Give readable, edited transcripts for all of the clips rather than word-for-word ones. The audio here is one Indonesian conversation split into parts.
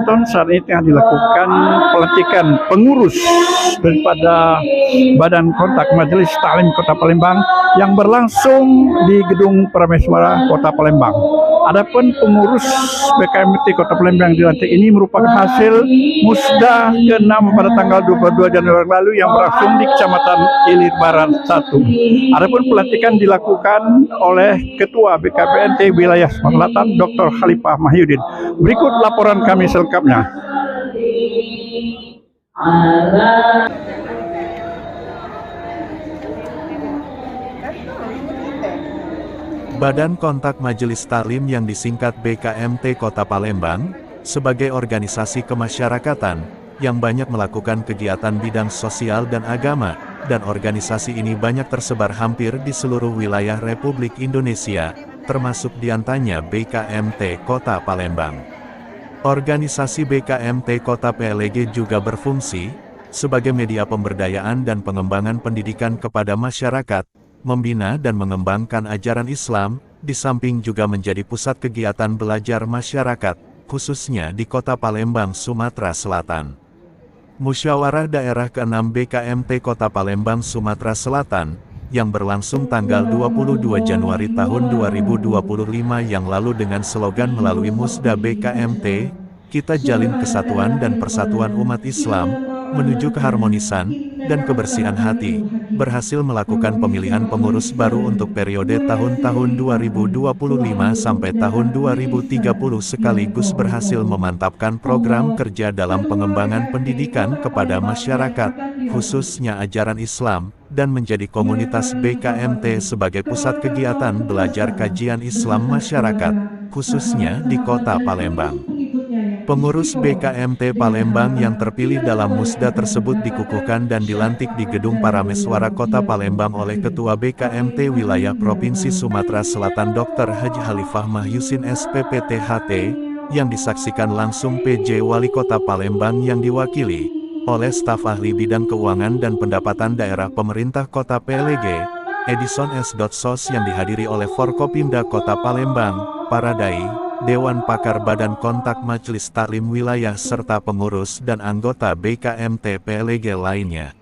penonton, saat ini tengah dilakukan pelantikan pengurus daripada Badan Kontak Majelis Taklim Kota Palembang yang berlangsung di Gedung Prameswara Kota Palembang. Adapun pengurus BKMT Kota Palembang dilantik ini merupakan hasil musda ke-6 pada tanggal 22 Januari lalu yang berlangsung di Kecamatan Ilir Barat 1. Adapun pelantikan dilakukan oleh Ketua BKMT Wilayah Sumatera Selatan, Dr. Khalifah Mahyudin. Berikut laporan kami selengkapnya. Badan Kontak Majelis Taklim yang disingkat BKMT Kota Palembang, sebagai organisasi kemasyarakatan, yang banyak melakukan kegiatan bidang sosial dan agama, dan organisasi ini banyak tersebar hampir di seluruh wilayah Republik Indonesia, termasuk diantaranya BKMT Kota Palembang. Organisasi BKMT Kota PLG juga berfungsi sebagai media pemberdayaan dan pengembangan pendidikan kepada masyarakat, membina dan mengembangkan ajaran Islam, di samping juga menjadi pusat kegiatan belajar masyarakat, khususnya di Kota Palembang, Sumatera Selatan. Musyawarah Daerah ke-6 BKMT Kota Palembang, Sumatera Selatan, yang berlangsung tanggal 22 Januari tahun 2025 yang lalu dengan slogan melalui Musda BKMT, kita jalin kesatuan dan persatuan umat Islam, menuju keharmonisan dan kebersihan hati, berhasil melakukan pemilihan pengurus baru untuk periode tahun-tahun 2025 sampai tahun 2030 sekaligus berhasil memantapkan program kerja dalam pengembangan pendidikan kepada masyarakat, khususnya ajaran Islam, dan menjadi komunitas BKMT sebagai pusat kegiatan belajar kajian Islam masyarakat, khususnya di Kota Palembang. Pengurus BKMT Palembang yang terpilih dalam musda tersebut dikukuhkan dan dilantik di Gedung Parameswara Kota Palembang oleh Ketua BKMT Wilayah Provinsi Sumatera Selatan Dr. Haji Khalifah Mahyudin SPPTHT, yang disaksikan langsung PJ Wali Kota Palembang yang diwakili oleh staf ahli bidang keuangan dan pendapatan daerah pemerintah Kota PLG, Edison S. Sos yang dihadiri oleh Forkopimda Kota Palembang, para dai, Dewan Pakar Badan Kontak Majelis Taklim Wilayah serta pengurus dan anggota BKMT PLG lainnya.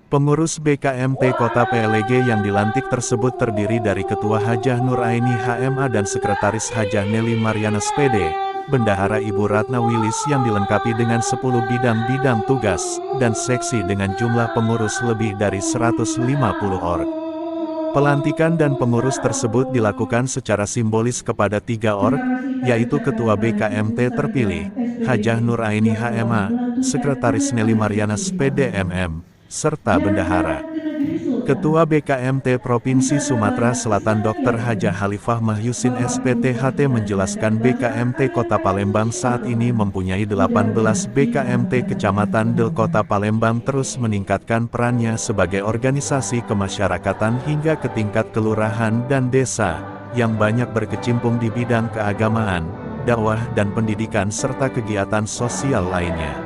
Pengurus BKMT Kota PLG yang dilantik tersebut terdiri dari Ketua Hajah Nur Aini HMA dan Sekretaris Hajah Nelly Mariana SPD, Bendahara Ibu Ratna Wilis yang dilengkapi dengan 10 bidang-bidang tugas, dan seksi dengan jumlah pengurus lebih dari 150 orang. Pelantikan dan pengurus tersebut dilakukan secara simbolis kepada 3 org, yaitu Ketua BKMT terpilih, Hajah Nur Aini HMA, Sekretaris Nelly Mariana SPD MM, serta Bendahara. Ketua BKMT Provinsi Sumatera Selatan Dr. Hajah Khalifah Mahyudin SPTHT menjelaskan BKMT Kota Palembang saat ini mempunyai 18 BKMT Kecamatan di Kota Palembang terus meningkatkan perannya sebagai organisasi kemasyarakatan hingga ke tingkat kelurahan dan desa, yang banyak berkecimpung di bidang keagamaan, dakwah dan pendidikan serta kegiatan sosial lainnya.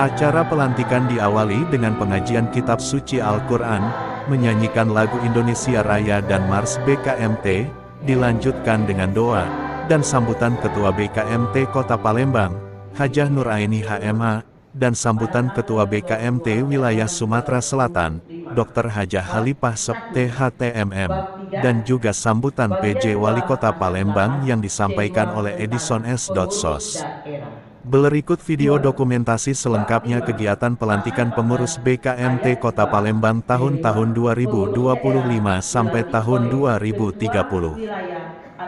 Acara pelantikan diawali dengan pengajian kitab suci Al-Quran, menyanyikan lagu Indonesia Raya dan Mars BKMT, dilanjutkan dengan doa, dan sambutan Ketua BKMT Kota Palembang, Hajah Nur Aini HMA, dan sambutan Ketua BKMT Wilayah Sumatera Selatan, Dr. Hajah Khalifah SPTHT-MM, dan juga sambutan PJ Wali Kota Palembang yang disampaikan oleh Edison S. Sos. Berikut video dokumentasi selengkapnya kegiatan pelantikan pengurus BKMT Kota Palembang tahun-tahun 2025 sampai tahun 2030.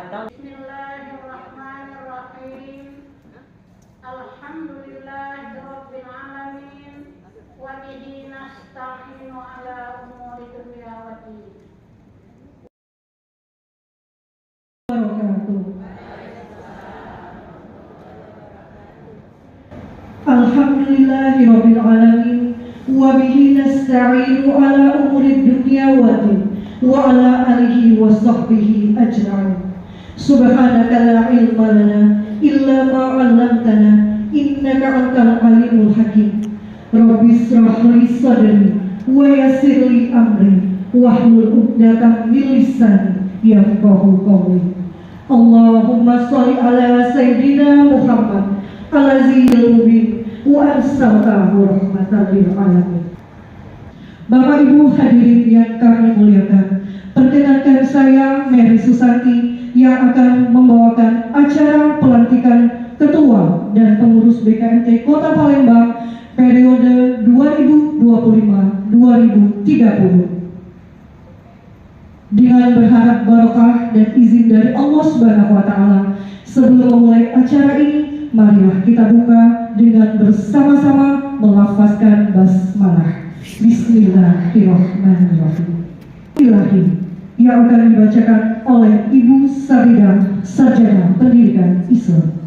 Alhamdulillahirabbil alamin wa bihi nasta'inu ala umuri dunya waddin wa ala alihi wa sahbihi ajma'in. Subhanaka la ilma lana illa ma 'allamtana innaka antal alimul hakim. Rabbi shrah li sadri wa yassir li amri wahlul 'uqdatam min lisani yafqahu qawli. Allahumma shalli ala sayyidina Muhammad al-azizul mubin wa arsaltahu rahmatan lil alamin. Bapak Ibu hadirin yang kami muliakan, perkenankan saya Mary Susanti yang akan membawakan acara pelantikan Ketua dan Pengurus BKMT Kota Palembang periode 2025-2030. Dengan berharap barokah dan izin dari Allah Subhanahu wa Ta'ala, sebelum memulai acara ini, marilah kita buka dengan bersama-sama melafazkan basmalah. Bismillahirrahmanirrahim. Ilahi yang akan dibacakan oleh Ibu Sabidah, Sarjana Pendidikan Islam.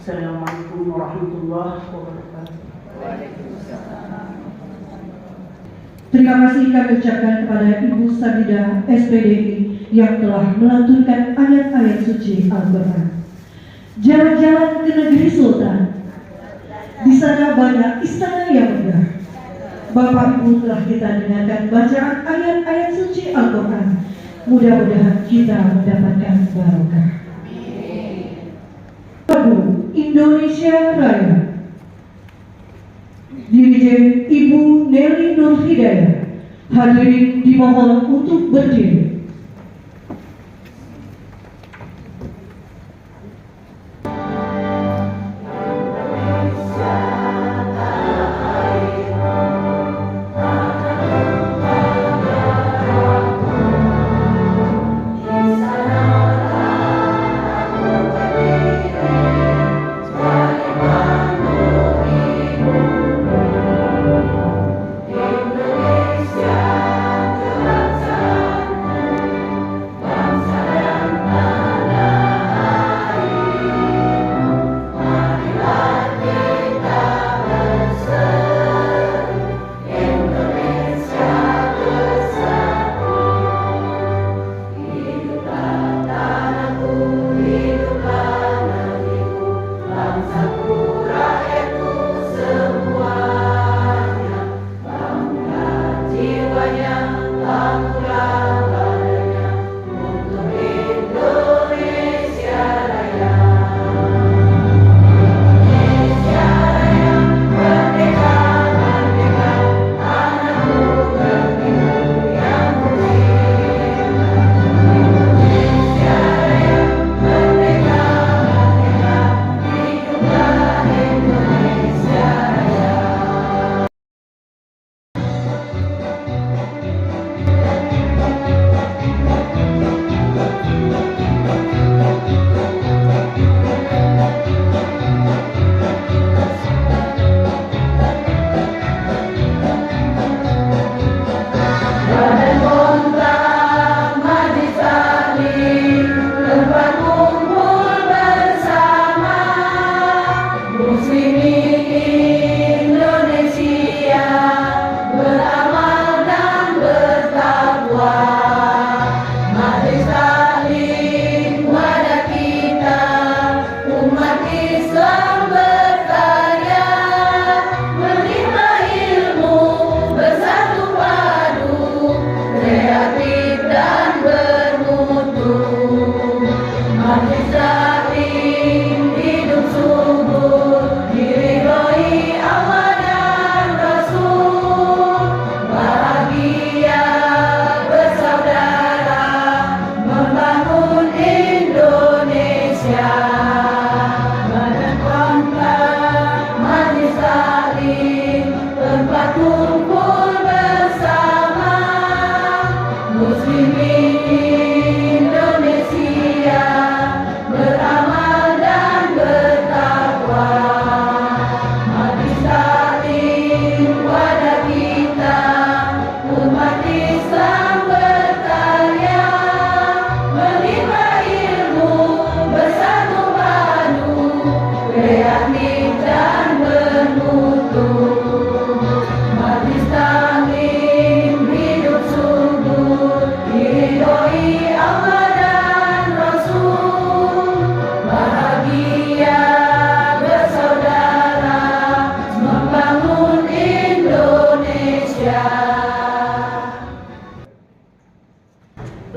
Assalamualaikum warahmatullahi wabarakatuh. Terima kasih kami ucapkan kepada Ibu Sabidah SPDI yang telah melantunkan ayat-ayat suci Al-Quran. Jalan-jalan ke negeri Sultan. Di sana banyak istana yang megah. Bapak Ibu telah kita dengarkan bacaan ayat-ayat suci Al-Quran. Mudah-mudahan kita mendapatkan barokah. Lagu Indonesia Raya Dirijen Ibu Nelly Nur Hidayah. Hadirin dimohon untuk berdiri.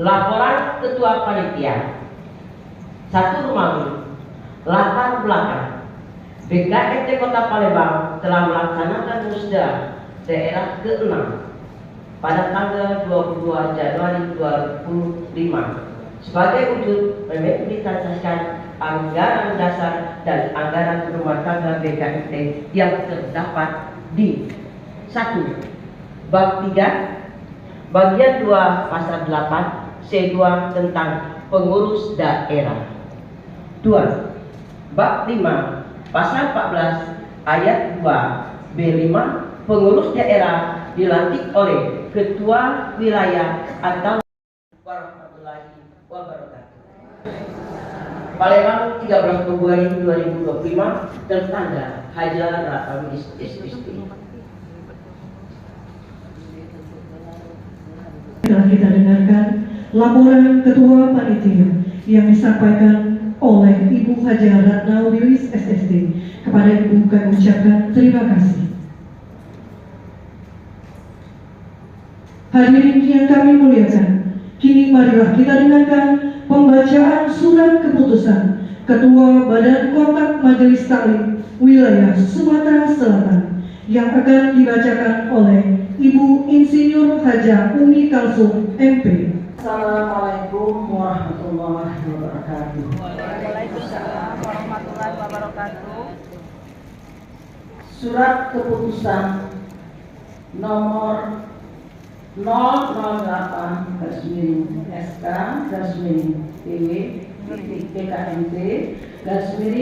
Laporan Ketua Panitia 1 Romawi. Latar belakang BKMT Kota Palembang telah melaksanakan musda daerah ke-6 pada tanggal 22 Januari 2005 sebagai wujud mengimplementasikan anggaran dasar dan anggaran rumah tangga BKMT yang terdapat di 1. Bab 3 Bagian 2 Pasal 8 C2 tentang pengurus daerah. 2. Bab 5 Pasal 14 Ayat 2 B5 pengurus daerah dilantik oleh ketua wilayah atau warahmatullahi wabarakatuh. Palembang 13 Februari 2025 tertanggal Hajar Rakawi Isti. Telah kita dengarkan laporan Ketua Panitia yang disampaikan oleh Ibu Haja Ratna Wilis SSD. Kepada Ibu kami ucapkan terima kasih. Hadirin yang kami muliakan, kini marilah kita dengarkan pembacaan surat keputusan Ketua Badan Kontak Majelis Taklim Wilayah Sumatera Selatan yang akan dibacakan oleh Ibu Insinyur Haja Umi Kalsum MP. Assalamualaikum warahmatullahi wabarakatuh. Waalaikumsalam warahmatullahi wabarakatuh. Surat keputusan nomor 008-SK-PKMT-SS-2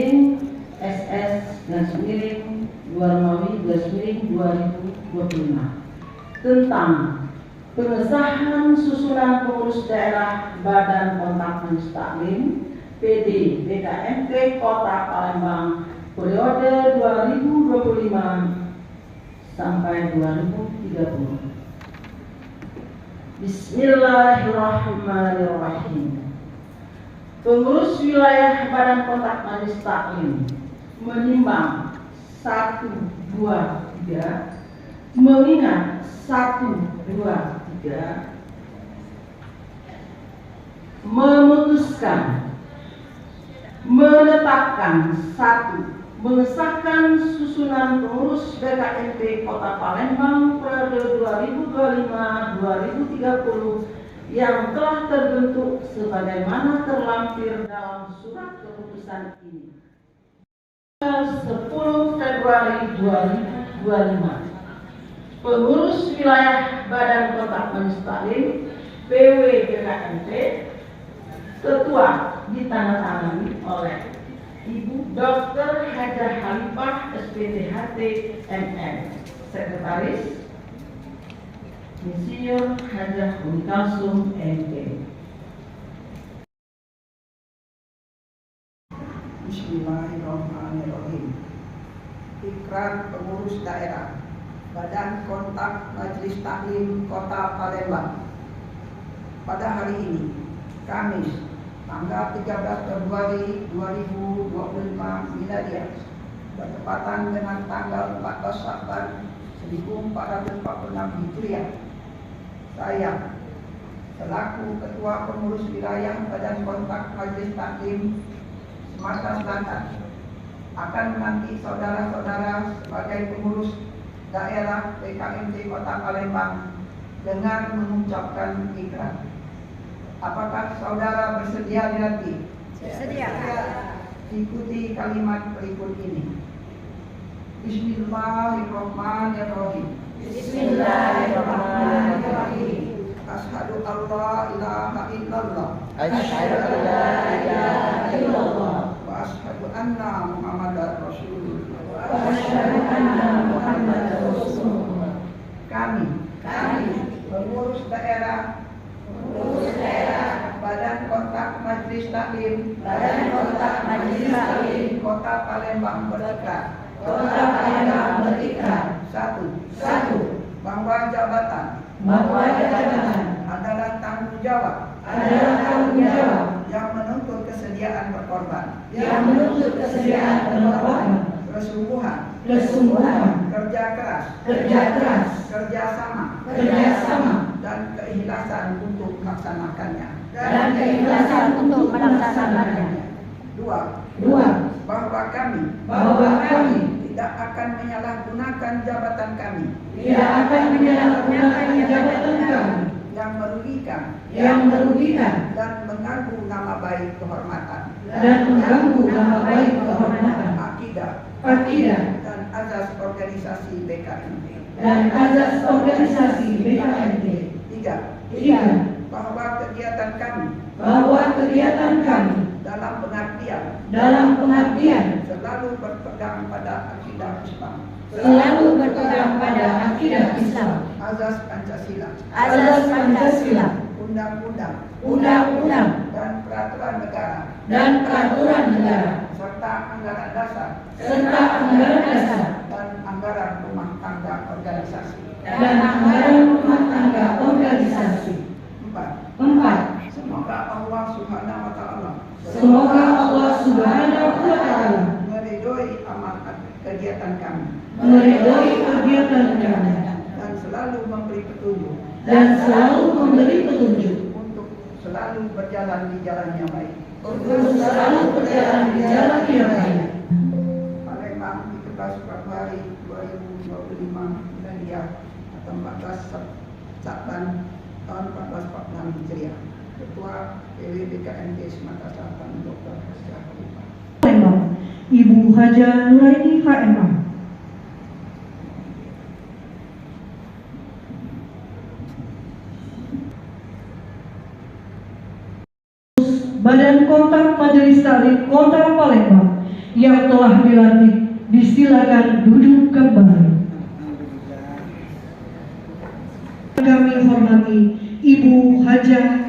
tentang pengesahan susunan pengurus daerah Badan Kontak Majelis Taklim PD BKMT Kota Palembang periode 2025 sampai 2030. Bismillahirrahmanirrahim. Pengurus wilayah Badan Kontak Majelis Taklim menimbang 1, 2, 3 mengingat 1, 2, 3 memutuskan menetapkan 1. Mengesahkan susunan pengurus BKMT Kota Palembang periode 2025-2030 yang telah terbentuk sebagaimana terlampir dalam surat keputusan ini. 10 Februari 2025, pengurus wilayah Badan Kontak Majelis Taklim PW BKMT Ketua ditandatangani oleh Ibu Dr. Hajah Halifah SPTHT MM, Sekretaris Insinyur Hajah Umi Kalsum MP. Bismillahirrahmanirrahim. Ikrar pengurus daerah Badan Kontak Majelis Taklim Kota Palembang pada hari ini, Kamis, tanggal 13 Februari 2025 Miladiah, bertepatan dengan tanggal 14 Syawal 1446 Hijriah. Saya, selaku Ketua Pengurus Wilayah Badan Kontak Majelis Taklim Sumatera Selatan, akan menanti saudara-saudara sebagai pengurus daerah BKMT Kota Palembang dengan mengucapkan ikrar. Apakah saudara bersedia dilatih? Bersedia. Ikuti kalimat berikut ini. Bismillahirrahmanirrahim. Bismillahirrahmanirrahim. Asyhadu an la ilaha illallah. Asyhadu an la ilaha illallah. Wa asyhadu anna Muhammadar Rasulullah. Wa asyhadu anna Muhammadar Rasulullah. Kami pengurus daerah Badan Kontak Majelis Taklim Kota Palembang berikrar. Satu, bahwa jabatan adalah tanggung jawab yang menuntut kesediaan berkorban, kesungguhan, kerja keras, kerjasama dan keikhlasan untuk melaksanakannya. Dua, bahwa kami tidak akan menyalahgunakan jabatan kami yang merugikan dan mengganggu nama baik kehormatan akidah dan azas organisasi BKMT. Tiga, bahwa kegiatan kami dalam pengabdian selalu berpegang pada akidah Islam, azas Pancasila, undang-undang dan peraturan negara serta anggaran dasar dan anggaran rumah tangga organisasi. 4. Semoga Allah Subhanahu wa Ta'ala meridhoi amal kegiatan kami dan selalu memberi petunjuk untuk selalu berjalan di jalan yang baik. Palembang 13 Februari 2025 Miladiah atau 14 Syakban tahun 1446 Hijriah. Ketua PW BKMT Sumatera Selatan Dr. Haja Khalifah. Ibu Haja Nuraini HMA. Badan Kontak Majelis Taklim Kota Palembang yang telah dilantik disilakan duduk kembali. Kami hormati Ibu Haja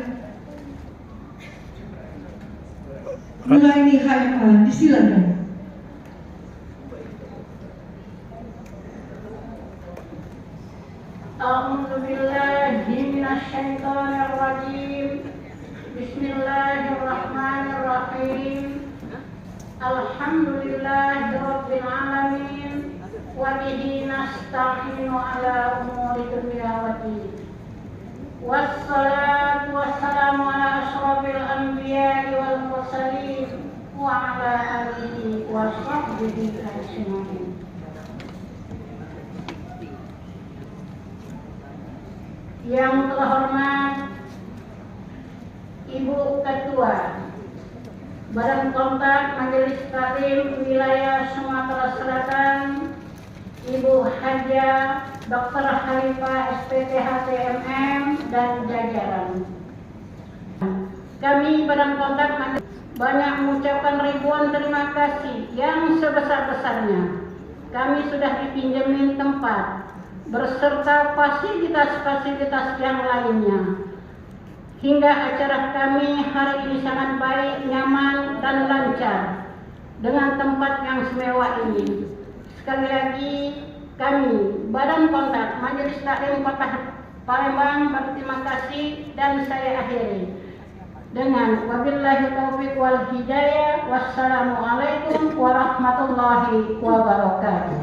Nuraini HMA, disilakan. A'udzu billahi minasyaitonir rajim. Bismillahirrahmanirrahim. Alhamdulillahirabbil alamin wa bihi nasta'inu ala umuri dunya waddin. Wassalatu wassalamu ala asyrafil anbiya'i wal mursalin wa ala alihi wa sahbihi ajma'in. Yang terhormat Ibu Ketua Badan Kontak Majelis Taklim Wilayah Sumatera Selatan, Ibu Haja Dr. Khalifah SPTHT MM dan jajaran. Kami Badan Kontak banyak mengucapkan ribuan terima kasih yang sebesar-besarnya. Kami sudah dipinjemin tempat berserta fasilitas-fasilitas yang lainnya. Hingga acara kami hari ini sangat baik, nyaman, dan lancar dengan tempat yang semewah ini. Sekali lagi kami Badan Kontak Majelis Taklim Kota Palembang berterima kasih dan saya akhiri dengan wabillahi taufiq wal hidayah. Wassalamualaikum warahmatullahi wabarakatuh.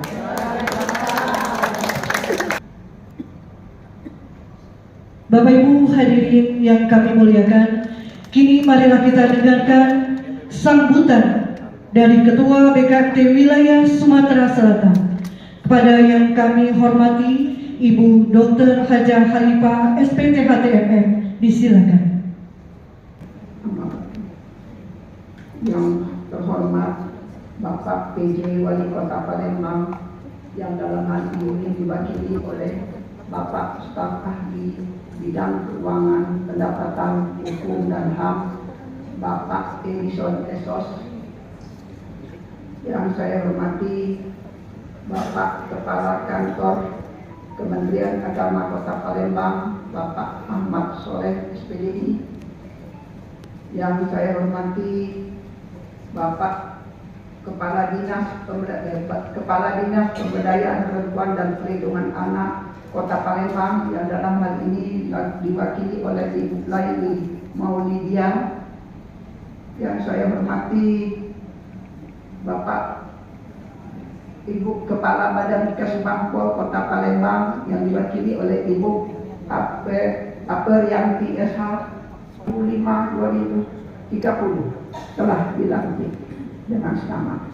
Bapak Ibu hadirin yang kami muliakan, kini marilah kita dengarkan sambutan dari Ketua BKMT Wilayah Sumatera Selatan. Kepada yang kami hormati Ibu Dr. Haja Khalifah SPTHT MM, disilakan. Yang terhormat Bapak PJ Wali Kota Palembang yang dalam hal ini diwakili oleh Bapak Staf Ahli Bidang Keuangan, Pendapatan, Hukum dan HAM, Bapak Edison Esos. Yang saya hormati Bapak Kepala Kantor Kementerian Agama Kota Palembang, Bapak Ahmad Soleh SPDI. Yang saya hormati Bapak Kepala Dinas Pemberdayaan Perempuan dan Perlindungan Anak Kota Palembang yang dalam hal ini diwakili oleh Ibu Laili Maulidia. Yang saya hormati Bapak Ibu Kepala Badan Kesbangpol Kota Palembang yang diwakili oleh Ibu Aprianti SH 5/2030 telah dilantik dengan selamat.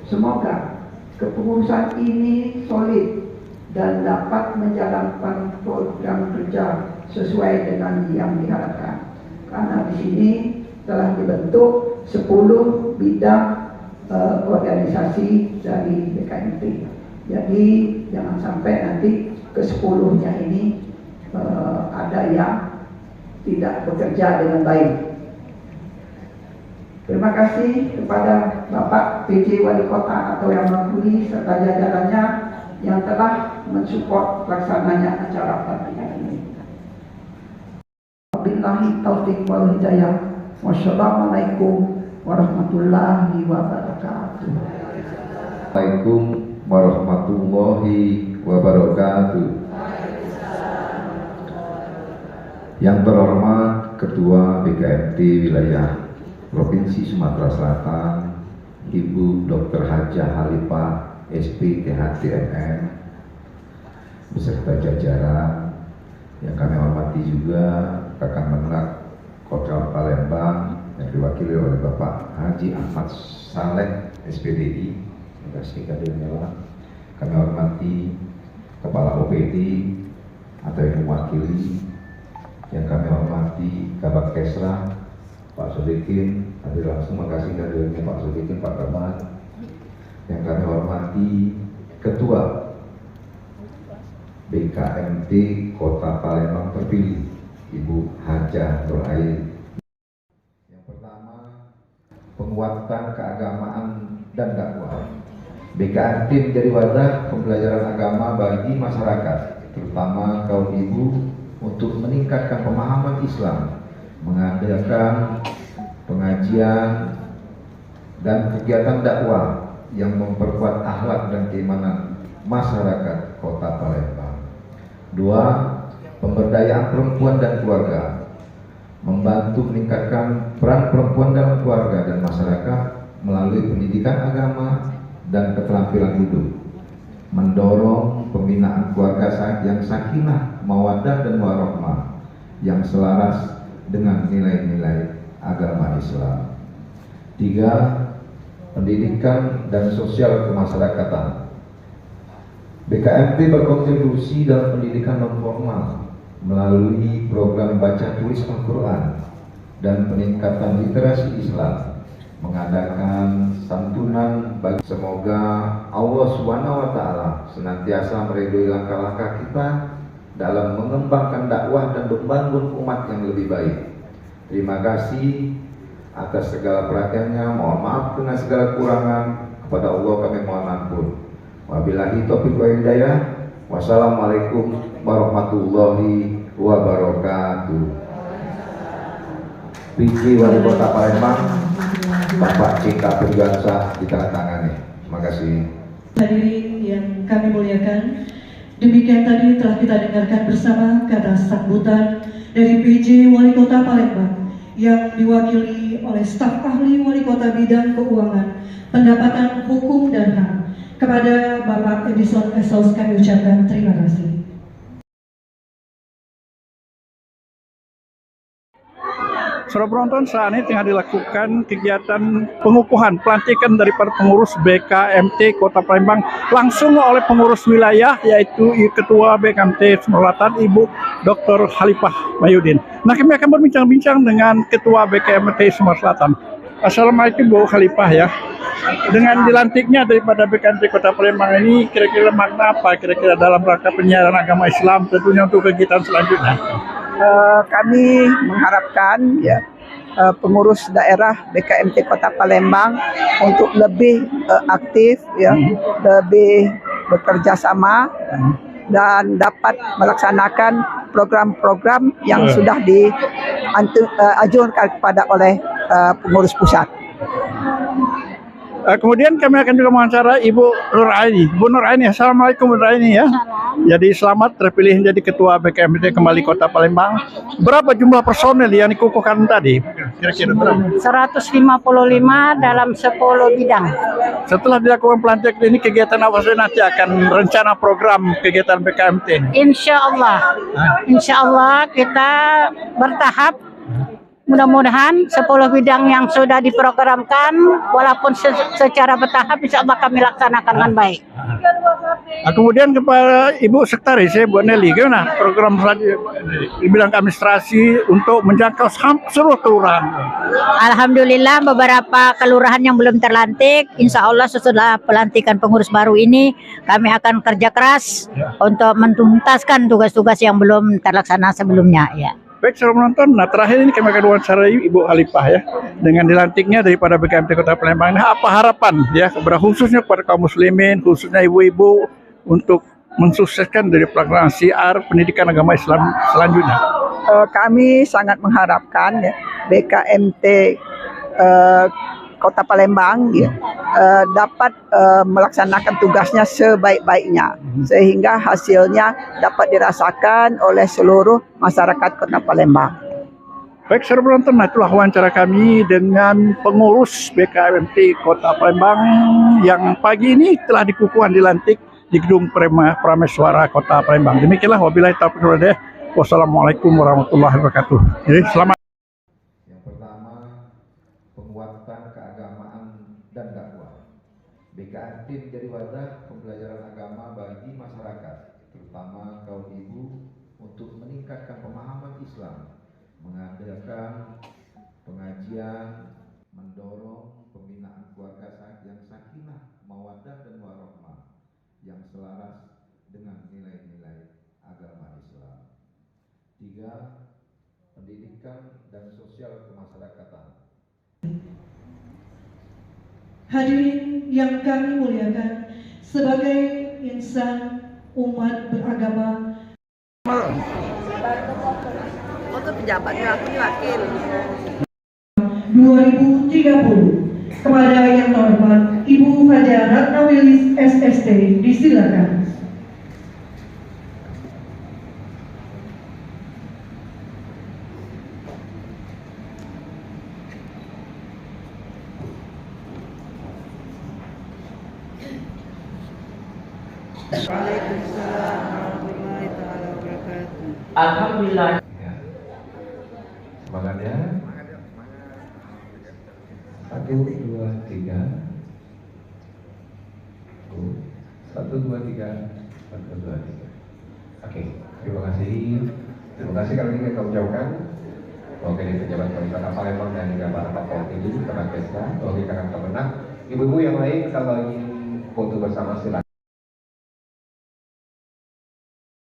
Semoga kepengurusan ini solid dan dapat menjalankan program kerja sesuai dengan yang diharapkan. Karena di sini telah dibentuk 10 bidang organisasi dari BKMT. Jadi jangan sampai nanti ke-10-nya ini ada yang tidak bekerja dengan baik. Terima kasih kepada Bapak PJ Wali Kota atau yang mewakili serta jajarannya yang telah mensupport pelaksananya acara pelatihan ini. Wabillahi taufiq wal hidayah. Wassalamualaikum warahmatullahi wabarakatuh. Assalamualaikum warahmatullahi wabarakatuh. Yang terhormat Ketua BKMT Wilayah Provinsi Sumatera Selatan, Ibu Dr. Hajah Halipah SPTHTMM beserta jajaran yang kami hormati juga Kakang Menlak Kota Palembang yang diwakili oleh Bapak Haji Ahmad Saleh SPDI. Terima kasih hadirnya. Kami hormati Kepala OPD atau yang mewakili, yang kami hormati Kabak Kesra Pak Sodikin, hadir langsung. Makasih hadirnya Pak Sodikin, Pak Kamat. Yang kami hormati Ketua BKMT Kota Palembang terpilih Ibu Hajah Nuraini. Penguatan keagamaan dan dakwah. BKMT menjadi wadah pembelajaran agama bagi masyarakat, terutama kaum ibu, untuk meningkatkan pemahaman Islam, mengadakan pengajian dan kegiatan dakwah yang memperkuat akhlak dan keimanan masyarakat Kota Palembang. 2. Pemberdayaan perempuan dan keluarga, membantu meningkatkan peran perempuan dalam keluarga dan masyarakat melalui pendidikan agama dan keterampilan hidup, mendorong pembinaan keluarga yang sakinah, mawaddah dan warahmah yang selaras dengan nilai-nilai agama Islam. 3. Pendidikan dan sosial kemasyarakatan. BKMT berkontribusi dalam pendidikan non formal melalui program baca tulis Al-Quran dan peningkatan literasi Islam, mengadakan santunan bagi. Semoga Allah SWT senantiasa meridhoi langkah-langkah kita dalam mengembangkan dakwah dan membangun umat yang lebih baik. Terima kasih atas segala perhatiannya. Mohon maaf dengan segala kurangan. Kepada Allah kami mohon ampun. Wabillahi taufiq wal hidayah. Wassalamualaikum warahmatullahi wabarakatuh. PJ Wali Kota Palembang, Bapak C.K. Perjuansa ditandatangani. Terima kasih. Hadirin yang kami muliakan, demikian tadi telah kita dengarkan bersama kata sambutan dari PJ Wali Kota Palembang yang diwakili oleh staf ahli Wali Kota Bidang Keuangan, Pendapatan, Hukum dan HAM. Kepada Bapak Edison Esos kami ucapkan terima kasih. Saudara penonton, saat ini tengah dilakukan kegiatan pengukuhan pelantikan daripada pengurus BKMT Kota Palembang langsung oleh pengurus wilayah, yaitu Ketua BKMT Sumatera Selatan Ibu Dr. Halipah Mayudin. Nah, kami akan berbincang-bincang dengan Ketua BKMT Sumatera Selatan. Assalamualaikum Bu Halipah ya. Dengan dilantiknya daripada BKMT Kota Palembang ini, kira-kira makna apa kira-kira dalam rangka penyiaran agama Islam tentunya untuk kegiatan selanjutnya? Kami mengharapkan ya pengurus daerah BKMT Kota Palembang untuk lebih aktif ya, lebih bekerja sama dan dapat melaksanakan program-program yang sudah diajukan kepada oleh pengurus pusat. Kemudian kami akan juga mewawancara Ibu Nur Aini. Bu Nur Aini, Assalamualaikum Bu Nur Aini ya. Jadi selamat terpilih menjadi Ketua BKMT kembali Kota Palembang. Berapa jumlah personel yang dikukuhkan tadi? Kira-kira berapa? 155 dalam 10 bidang. Setelah dilakukan pelantikan ini, kegiatan apa saja nanti akan rencana program kegiatan BKMT? Insya Allah kita bertahap. Mudah-mudahan 10 bidang yang sudah diprogramkan, walaupun secara bertahap, insya Allah kami laksanakan dengan baik. Kemudian kepada Ibu Sekretaris, Bu Nelly, gimana program di bidang administrasi untuk menjangkau seluruh kelurahan? Alhamdulillah beberapa kelurahan yang belum terlantik, insya Allah setelah pelantikan pengurus baru ini, kami akan kerja keras untuk menuntaskan tugas-tugas yang belum terlaksana sebelumnya. Ya. Baik, saudara menonton. Nah, terakhir ini kami akan wawancarai Ibu Alifah ya, dengan dilantiknya daripada BKMT Kota Palembang. Nah, apa harapan ya, khususnya kepada kaum muslimin, khususnya ibu-ibu untuk mensukseskan dari pelaksanaan syiar pendidikan agama Islam selanjutnya? Kami sangat mengharapkan ya, BKMT Kota Palembang ya, dapat melaksanakan tugasnya sebaik-baiknya sehingga hasilnya dapat dirasakan oleh seluruh masyarakat Kota Palembang. Baik, saudara penonton, nah itulah wawancara kami dengan pengurus BKMT Kota Palembang yang pagi ini telah dikukuhkan dilantik di Gedung Prameswara Kota Palembang. Demikianlah, wabillahi taufiq wal hidayah. Wassalamualaikum warahmatullahi wabarakatuh. Jadi selamat. Yang pertama, penguatan keagamaan dan dakwah. BKMT menjadi wadah pembelajaran agama bagi masyarakat, terutama kaum ibu, untuk meningkatkan pemahaman Islam, mengadakan pengajian, mendorong pembinaan keluarga yang sakinah, mawaddah dan warahmah yang selaras dengan nilai-nilai agama Islam. 3. Pendidikan dan sosial kemasyarakatan. Hadirin yang kami muliakan, sebagai insan umat beragama, Untuk pejabatnya aku wakil. 2030, kepada yang terhormat Ibu Haja Ratnawilis SST, disilakan. Waalaikumsalam warahmatullahi wabarakatuh. Alhamdulillah. Ya. Semangat ya. 1, 2, 3. 1, 2, 3. 1, 2, 3. Oke, terima kasih. Terima kasih kali ini kami ucapkan. Oke, di pejabat wali kota Palembang dan juga para Bapak ini, teman desa, oke kakak kemenang. Ibu-ibu yang lain kalau ingin foto bersama silakan.